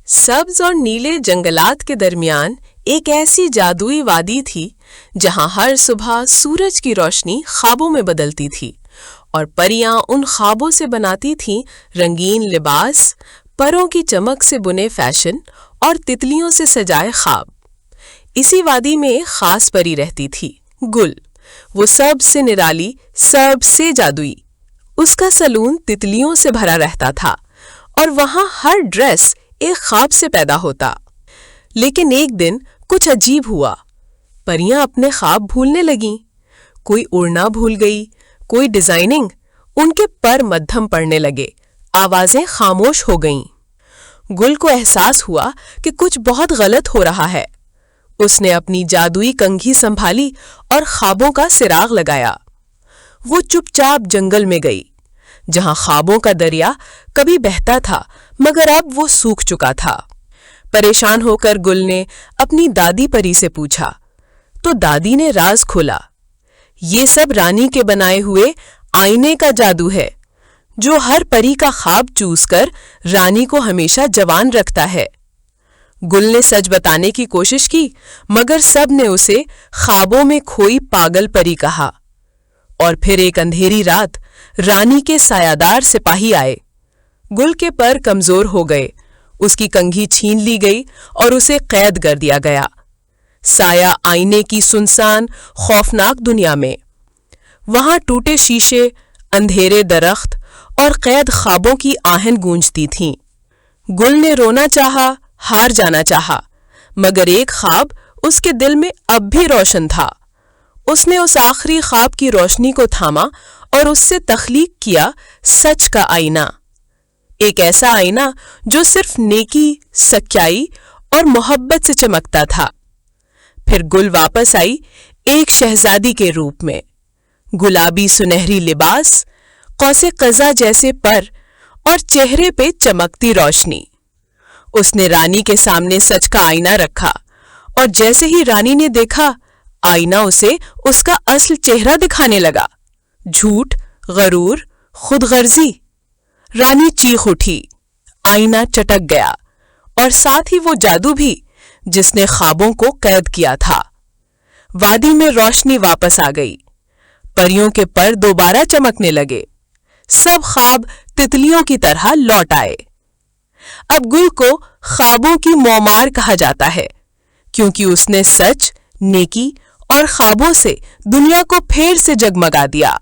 सब्ज और नीले जंगलात के दरमियान एक ऐसी जादुई वादी थी जहां हर सुबह सूरज की रोशनी ख्वाबों में बदलती थी और परियां उन ख्वाबों से बनाती थीं रंगीन लिबास, परों की चमक से बुने फैशन और तितलियों से सजाए ख्वाब। इसी वादी में एक खास परी रहती थी, गुल। वो सबसे निराली, सबसे जादुई। उसका सलून तितलियों से भरा रहता था और वहां हर ड्रेस एक ख्वाब से पैदा होता। लेकिन एक दिन कुछ अजीब हुआ। परियां अपने ख्वाब भूलने लगीं। कोई उड़ना भूल गई, कोई डिजाइनिंग। उनके पर मध्यम पड़ने लगे, आवाजें खामोश हो गईं। गुल को एहसास हुआ कि कुछ बहुत गलत हो रहा है। उसने अपनी जादुई कंघी संभाली और ख्वाबों का सिराग लगाया। वो चुपचाप जंगल में गई, जहां ख्वाबों का दरिया कभी बहता था मगर अब वो सूख चुका था। परेशान होकर गुल ने अपनी दादी परी से पूछा, तो दादी ने राज खोला। ये सब रानी के बनाए हुए आईने का जादू है, जो हर परी का ख्वाब चूस कर रानी को हमेशा जवान रखता है। गुल ने सच बताने की कोशिश की, मगर सब ने उसे ख्वाबों में खोई पागल परी कहा। और फिर एक अंधेरी रात रानी के सायादार सिपाही आए। गुल के पर कमजोर हो गए, उसकी कंघी छीन ली गई और उसे कैद कर दिया गया, साया आईने की सुनसान खौफनाक दुनिया में। वहां टूटे शीशे, अंधेरे दरख्त और कैद ख्वाबों की आहन गूंजती थीं। गुल ने रोना चाहा, हार जाना चाहा, मगर एक ख्वाब उसके दिल में अब भी रोशन था। उसने उस आखिरी ख्वाब की रोशनी को थामा और उससे तख्लीक किया सच का आईना। एक ऐसा आईना जो सिर्फ नेकी, सच्चाई और मोहब्बत से चमकता था। फिर गुल वापस आई एक शहजादी के रूप में। गुलाबी सुनहरी लिबास, कौसे कज़ा जैसे पर और चेहरे पे चमकती रोशनी। उसने रानी के सामने सच का आईना रखा और जैसे ही रानी ने देखा, आईना उसे उसका असल चेहरा दिखाने लगा। झूठ, गरूर, खुदगर्जी। रानी चीख उठी, आईना चटक गया और साथ ही वो जादू भी जिसने ख्वाबों को कैद किया था। वादी में रोशनी वापस आ गई, परियों के पर दोबारा चमकने लगे। सब ख्वाब तितलियों की तरह लौट आए। अब गुल को ख्वाबों की मौमार कहा जाता है, क्योंकि उसने सच, नेकी और ख्वाबों से दुनिया को फिर से जगमगा दिया।